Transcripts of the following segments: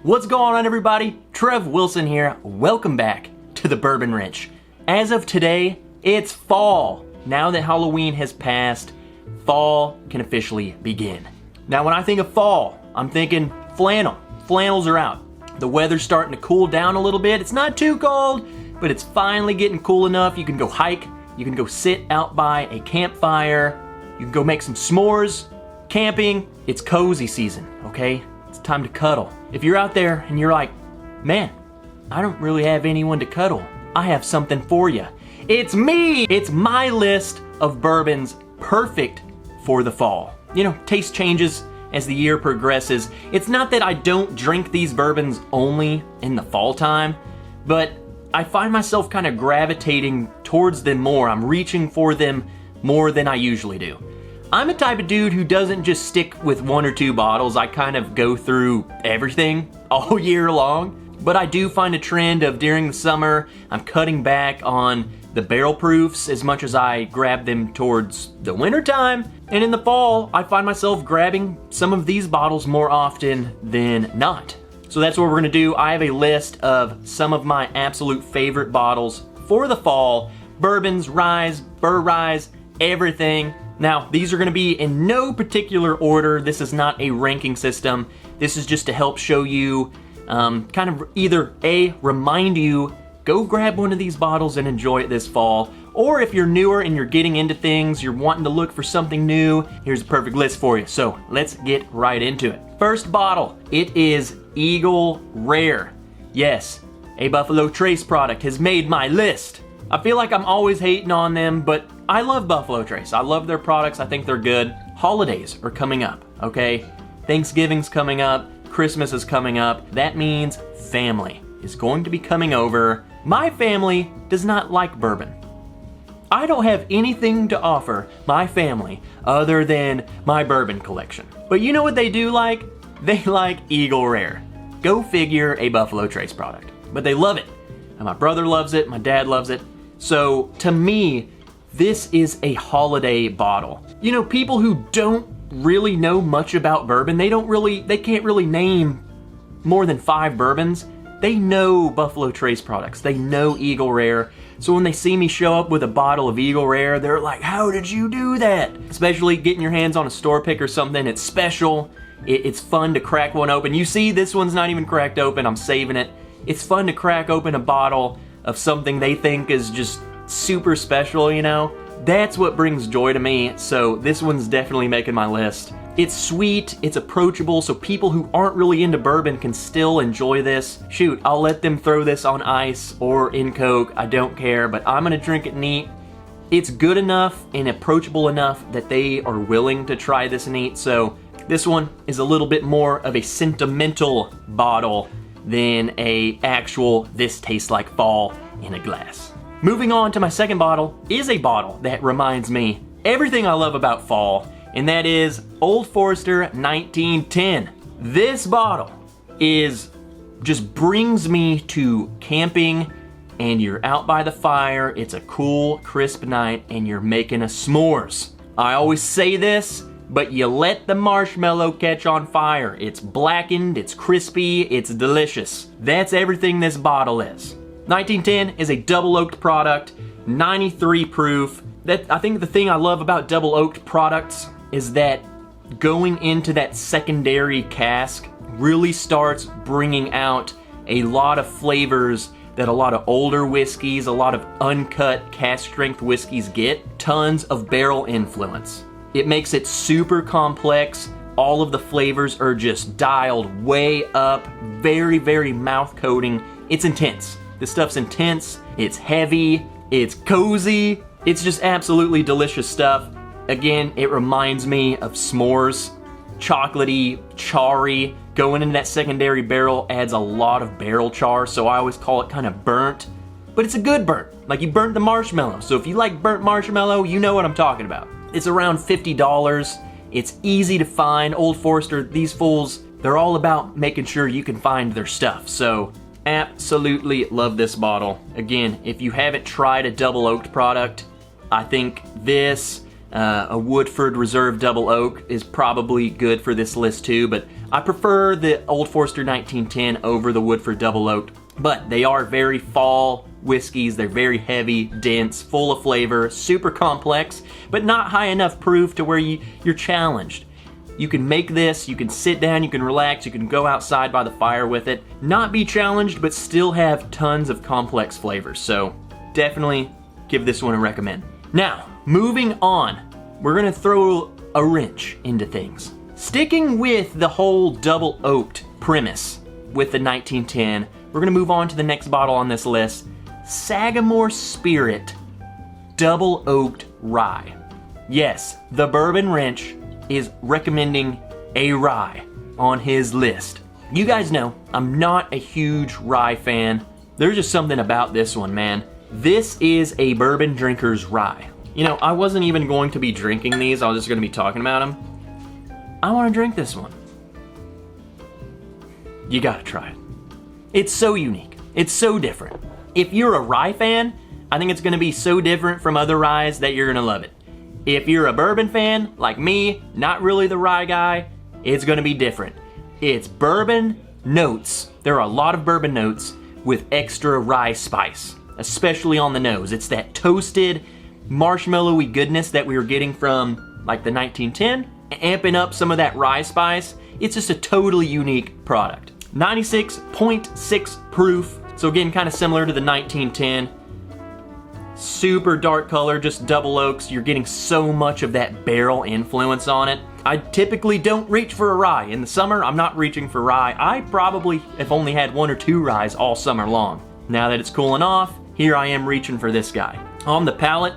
What's going on, everybody? Trev Wilson here. Welcome back to the Bourbon Wrench. As of today, it's fall. Now that Halloween has passed, fall can officially begin. Now, when I think of fall, I'm thinking flannel. Flannels are out. The weather's starting to cool down a little bit. It's not too cold, but it's finally getting cool enough. You can go hike. You can go sit out by a campfire. You can go make some s'mores. Camping. It's cozy season, okay? It's time to cuddle. If you're out there and you're like, man, I don't really have anyone to cuddle, I have something for you. It's me! It's my list of bourbons perfect for the fall. You know, taste changes as the year progresses. It's not that I don't drink these bourbons only in the fall time, but I find myself kind of gravitating towards them more. I'm reaching for them more than I usually do. I'm a type of dude who doesn't just stick with one or two bottles. I kind of go through everything all year long. But I do find a trend of during the summer, I'm cutting back on the barrel proofs as much as I grab them towards the winter time. And in the fall, I find myself grabbing some of these bottles more often than not. So that's what we're gonna do. I have a list of some of my absolute favorite bottles for the fall. Bourbons, ryes, bur ryes, everything. Now, these are gonna be in no particular order. This is not a ranking system. This is just to help show you, kind of either A, remind you, go grab one of these bottles and enjoy it this fall. Or if you're newer and you're getting into things, you're wanting to look for something new, here's a perfect list for you. So let's get right into it. First bottle, it is Eagle Rare. Yes, a Buffalo Trace product has made my list. I feel like I'm always hating on them, but I love Buffalo Trace. I love their products. I think they're good. Holidays are coming up, okay? Thanksgiving's coming up. Christmas is coming up. That means family is going to be coming over. My family does not like bourbon. I don't have anything to offer my family other than my bourbon collection. But you know what they do like? They like Eagle Rare. Go figure, a Buffalo Trace product. But they love it. And my brother loves it. My dad loves it. So to me, this is a holiday bottle. You know, people who don't really know much about bourbon, they can't really name more than 5 bourbons. They know Buffalo Trace products. They know Eagle Rare. So when they see me show up with a bottle of Eagle Rare, they're like, how did you do that? Especially getting your hands on a store pick or something. It's special. It's fun to crack one open. You see, this one's not even cracked open. I'm saving it. It's fun to crack open a bottle of something they think is just super special, you know? That's what brings joy to me, so this one's definitely making my list. It's sweet, it's approachable, so people who aren't really into bourbon can still enjoy this. Shoot, I'll let them throw this on ice or in Coke, I don't care, but I'm gonna drink it neat. It's good enough and approachable enough that they are willing to try this neat, so this one is a little bit more of a sentimental bottle than a actual, this tastes like fall in a glass. Moving on to my second bottle is a bottle that reminds me everything I love about fall, and that is Old Forester 1910. This bottle just brings me to camping, and you're out by the fire, it's a cool, crisp night, and you're making a s'mores. I always say this, but you let the marshmallow catch on fire. It's blackened, it's crispy, it's delicious. That's everything this bottle is. 1910 is a double oaked product, 93 proof. I think the thing I love about double oaked products is that going into that secondary cask really starts bringing out a lot of flavors that a lot of older whiskeys, a lot of uncut cask strength whiskeys get. Tons of barrel influence. It makes it super complex. All of the flavors are just dialed way up, very, very mouth coating. It's intense. This stuff's intense, it's heavy, it's cozy, it's just absolutely delicious stuff. Again, it reminds me of s'mores. Chocolatey, charry. Going into that secondary barrel adds a lot of barrel char, so I always call it kind of burnt. But it's a good burnt, like you burnt the marshmallow. So if you like burnt marshmallow, you know what I'm talking about. It's around $50. It's easy to find. Old Forester, these fools, they're all about making sure you can find their stuff. So absolutely love this bottle. Again, if you haven't tried a double oaked product, I think this, a Woodford Reserve Double Oak is probably good for this list too, but I prefer the Old Forester 1910 over the Woodford Double Oaked, but they are very fall whiskeys. They're very heavy, dense, full of flavor, super complex, but not high enough proof to where you're challenged. You can make this, you can sit down, you can relax, you can go outside by the fire with it, not be challenged, but still have tons of complex flavors. So definitely give this one a recommend. Now, moving on, we're gonna throw a wrench into things. Sticking with the whole double oaked premise with the 1910, we're gonna move on to the next bottle on this list, Sagamore Spirit Double Oaked Rye. Yes, the Bourbon Wrench is recommending a rye on his list. You guys know I'm not a huge rye fan. There's just something about this one, man. This is a bourbon drinker's rye. You know, I wasn't even going to be drinking these, I was just gonna be talking about them. I wanna drink this one. You gotta try it. It's so unique, it's so different. If you're a rye fan, I think it's gonna be so different from other ryes that you're gonna love it. If you're a bourbon fan, like me, not really the rye guy, it's gonna be different. It's bourbon notes. There are a lot of bourbon notes with extra rye spice, especially on the nose. It's that toasted, marshmallowy goodness that we were getting from like the 1910, amping up some of that rye spice. It's just a totally unique product. 96.6 proof, so again, kind of similar to the 1910. Super dark color, just double oaks. You're getting so much of that barrel influence on it. I typically don't reach for a rye. In the summer, I'm not reaching for rye. I probably have only had 1 or 2 ryes all summer long. Now that it's cooling off, here I am reaching for this guy. On the palate,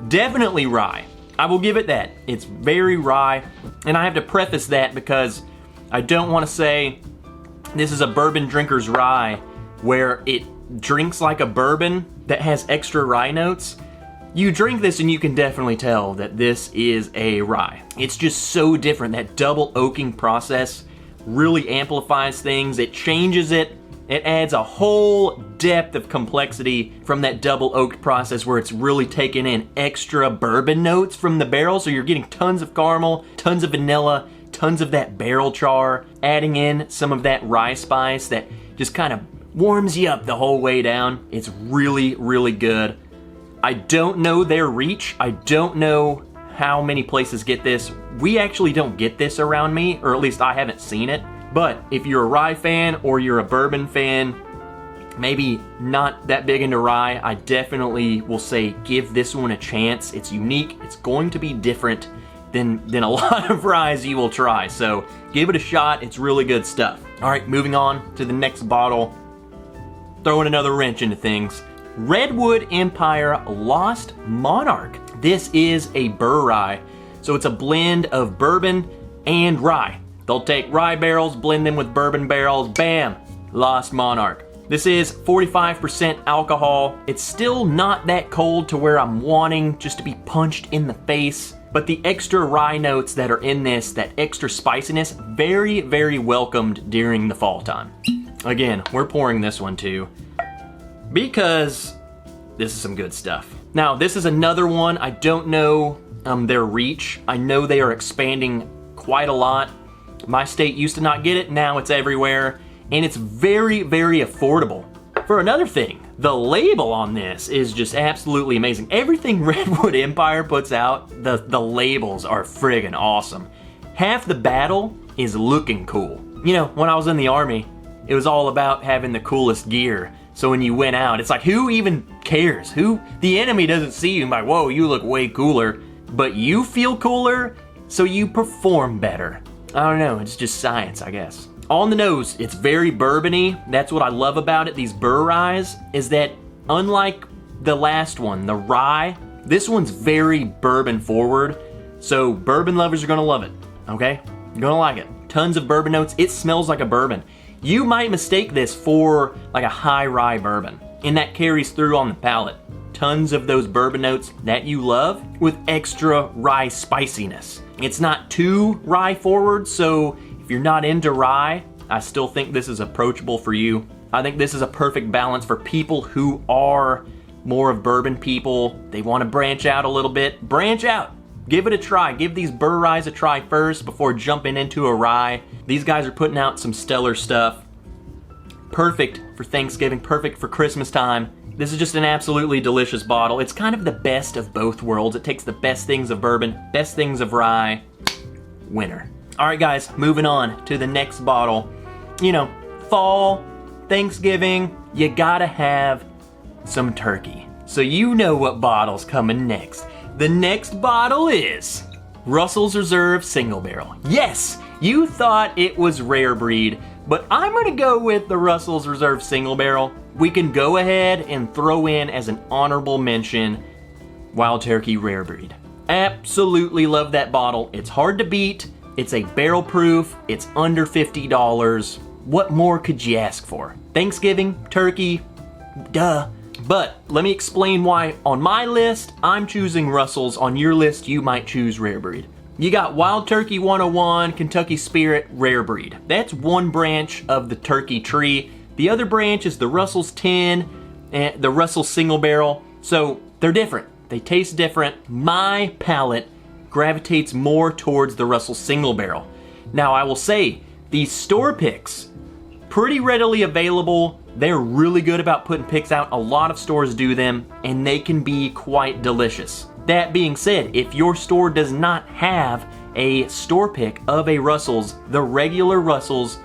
definitely rye. I will give it that. It's very rye, and I have to preface that because I don't want to say this is a bourbon drinker's rye where it drinks like a bourbon that has extra rye notes. You drink this and you can definitely tell that this is a rye. It's just so different. That double oaking process really amplifies things. It changes it. It adds a whole depth of complexity from that double oaked process where it's really taking in extra bourbon notes from the barrel. So you're getting tons of caramel, tons of vanilla, tons of that barrel char, adding in some of that rye spice that just kind of warms you up the whole way down. It's really, really good. I don't know their reach. I don't know how many places get this. We actually don't get this around me, or at least I haven't seen it. But if you're a rye fan or you're a bourbon fan, maybe not that big into rye, I definitely will say give this one a chance. It's unique. It's going to be different than a lot of ryes you will try. So give it a shot. It's really good stuff. All right, moving on to the next bottle. Throwing another wrench into things. Redwood Empire Lost Monarch. This is a burr rye, so it's a blend of bourbon and rye. They'll take rye barrels, blend them with bourbon barrels, bam, Lost Monarch. This is 45% alcohol. It's still not that cold to where I'm wanting just to be punched in the face, but the extra rye notes that are in this, that extra spiciness, very, very welcomed during the fall time. Again, we're pouring this one too because this is some good stuff. Now, this is another one. I don't know their reach. I know they are expanding quite a lot. My state used to not get it. Now it's everywhere, and it's very, very affordable. For another thing, the label on this is just absolutely amazing. Everything Redwood Empire puts out, the labels are friggin' awesome. Half the battle is looking cool. You know, when I was in the Army, it was all about having the coolest gear. So when you went out, it's like, who even cares? The enemy doesn't see you and like, whoa, you look way cooler, but you feel cooler, so you perform better. I don't know, it's just science, I guess. On the nose, it's very bourbony. That's what I love about it, these burr ryes, is that unlike the last one, the rye, this one's very bourbon forward. So bourbon lovers are gonna love it, okay? You're gonna like it. Tons of bourbon notes. It smells like a bourbon. You might mistake this for like a high rye bourbon, and that carries through on the palate. Tons of those bourbon notes that you love with extra rye spiciness. It's not too rye forward, so if you're not into rye, I still think this is approachable for you. I think this is a perfect balance for people who are more of bourbon people. They want to branch out a little bit. Branch out. Give it a try. Give these burr ryes a try first before jumping into a rye. These guys are putting out some stellar stuff. Perfect for Thanksgiving, perfect for Christmas time. This is just an absolutely delicious bottle. It's kind of the best of both worlds. It takes the best things of bourbon, best things of rye. Winner. All right, guys, moving on to the next bottle. You know, fall, Thanksgiving, you gotta have some turkey. So you know what bottle's coming next. The next bottle is Russell's Reserve Single Barrel. Yes, you thought it was rare breed, but I'm gonna go with the Russell's Reserve Single Barrel. We can go ahead and throw in as an honorable mention Wild Turkey Rare Breed. Absolutely love that bottle. It's hard to beat. It's a barrel proof. It's under $50. What more could you ask for? Thanksgiving, turkey, duh. But let me explain why on my list, I'm choosing Russell's. On your list, you might choose Rare Breed. You got Wild Turkey 101, Kentucky Spirit, Rare Breed. That's one branch of the turkey tree. The other branch is the Russell's 10 and the Russell's Single Barrel. So they're different. They taste different. My palate gravitates more towards the Russell's Single Barrel. Now I will say, these store picks, pretty readily available. They're really good about putting picks out. A lot of stores do them, and they can be quite delicious. That being said, if your store does not have a store pick of a Russell's, the regular Russell's,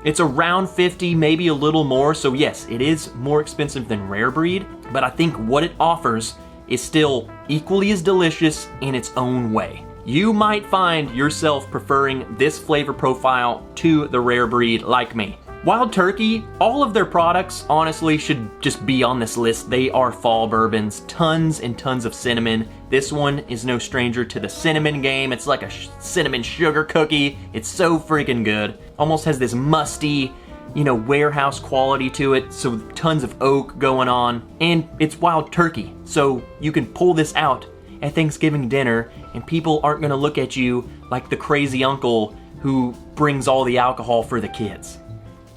it's around $50, maybe a little more. So yes, it is more expensive than Rare Breed, but I think what it offers is still equally as delicious in its own way. You might find yourself preferring this flavor profile to the Rare Breed like me. Wild Turkey, all of their products honestly should just be on this list. They are fall bourbons, tons and tons of cinnamon. This one is no stranger to the cinnamon game. It's like a cinnamon sugar cookie. It's so freaking good. Almost has this musty, you know, warehouse quality to it. So tons of oak going on. And it's Wild Turkey. So you can pull this out at Thanksgiving dinner and people aren't gonna look at you like the crazy uncle who brings all the alcohol for the kids.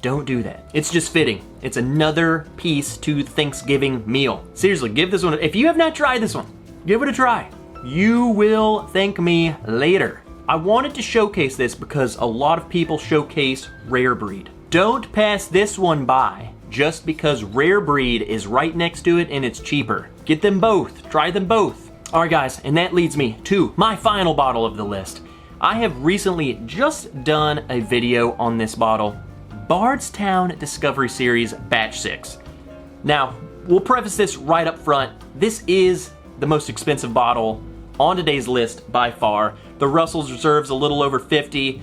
Don't do that. It's just fitting. It's another piece to the Thanksgiving meal. Seriously, give this one, if you have not tried this one, give it a try. You will thank me later. I wanted to showcase this because a lot of people showcase Rare Breed. Don't pass this one by just because Rare Breed is right next to it and it's cheaper. Get them both, try them both. All right guys, and that leads me to my final bottle of the list. I have recently just done a video on this bottle, Bardstown Discovery Series Batch 6. Now, we'll preface this right up front. This is the most expensive bottle on today's list by far. The Russell's Reserve's a little over $50.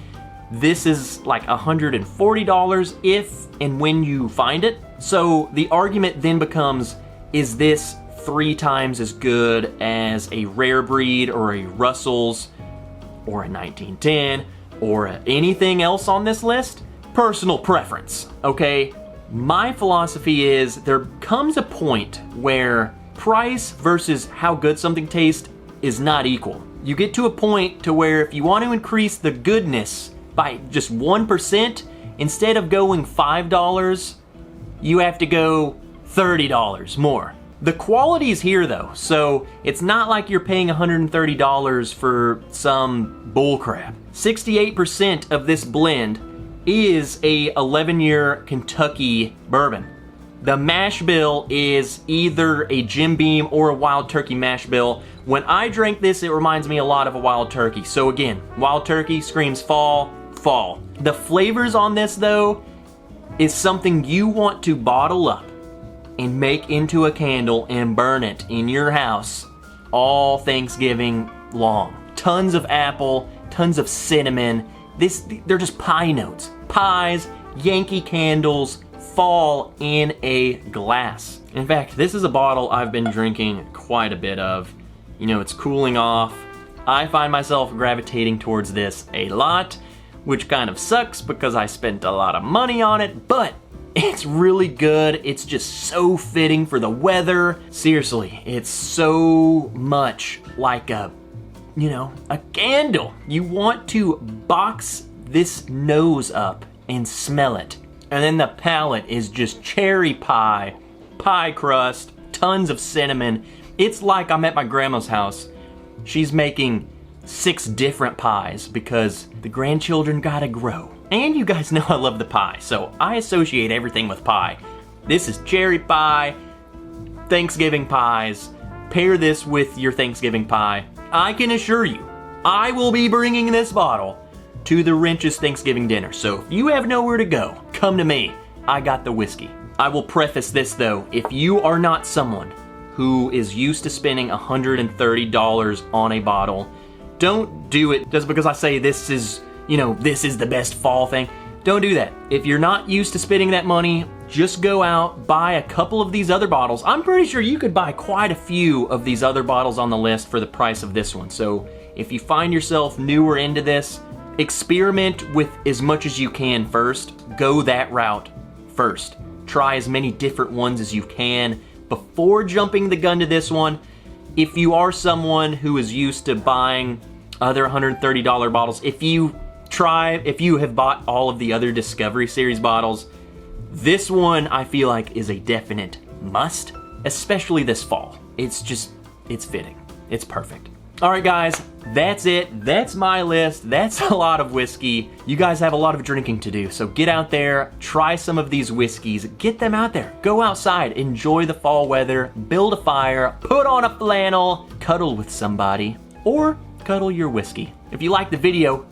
This is like $140 if and when you find it. So the argument then becomes, is this 3 times as good as a Rare Breed or a Russell's or a 1910 or anything else on this list? Personal preference, okay? My philosophy is there comes a point where price versus how good something tastes is not equal. You get to a point to where if you want to increase the goodness by just 1%, instead of going $5, you have to go $30 more. The quality's here though, so it's not like you're paying $130 for some bullcrap. 68% of this blend is a 11-year Kentucky bourbon. The mash bill is either a Jim Beam or a Wild Turkey mash bill. When I drank this, it reminds me a lot of a Wild Turkey. So again, Wild Turkey screams fall, fall. The flavors on this though is something you want to bottle up and make into a candle and burn it in your house all Thanksgiving long. Tons of apple, tons of cinnamon. They're just pie notes. Pies, Yankee candles, fall in a glass. In fact, this is a bottle I've been drinking quite a bit of. You know, it's cooling off. I find myself gravitating towards this a lot, which kind of sucks because I spent a lot of money on it, but it's really good. It's just so fitting for the weather. Seriously, it's so much like a candle. You want to box this nose up and smell it. And then the palate is just cherry pie, pie crust, tons of cinnamon. It's like I'm at my grandma's house she's making 6 different pies because the grandchildren gotta grow. And you guys know I love the pie, so I associate everything with pie. This is cherry pie, Thanksgiving pies. Pair this with your Thanksgiving pie. I can assure you, I will be bringing this bottle to the Wrench's Thanksgiving dinner. So if you have nowhere to go, come to me. I got the whiskey. I will preface this though, if you are not someone who is used to spending $130 on a bottle, don't do it just because I say this is, this is the best fall thing. Don't do that. If you're not used to spending that money, just go out, buy a couple of these other bottles. I'm pretty sure you could buy quite a few of these other bottles on the list for the price of this one. So if you find yourself newer into this, experiment with as much as you can first. Go that route first. Try as many different ones as you can before jumping the gun to this one. If you are someone who is used to buying other $130 bottles, if you have bought all of the other Discovery Series bottles, this one I feel like is a definite must, especially this fall. It's fitting. It's perfect. All right, guys, that's it. That's my list. That's a lot of whiskey. You guys have a lot of drinking to do, so get out there, try some of these whiskeys, get them out there. Go outside, enjoy the fall weather, build a fire, put on a flannel, cuddle with somebody, or cuddle your whiskey. If you like the video,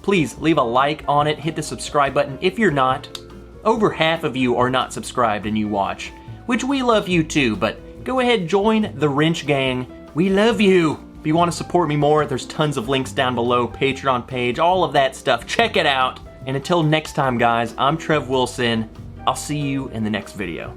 please leave a like on it, hit the subscribe button. If you're not, over half of you are not subscribed and you watch, which we love you too, but go ahead, join the Wrench Gang. We love you. If you want to support me more, there's tons of links down below, Patreon page, all of that stuff. Check it out. And until next time, guys, I'm Trev Wilson. I'll see you in the next video.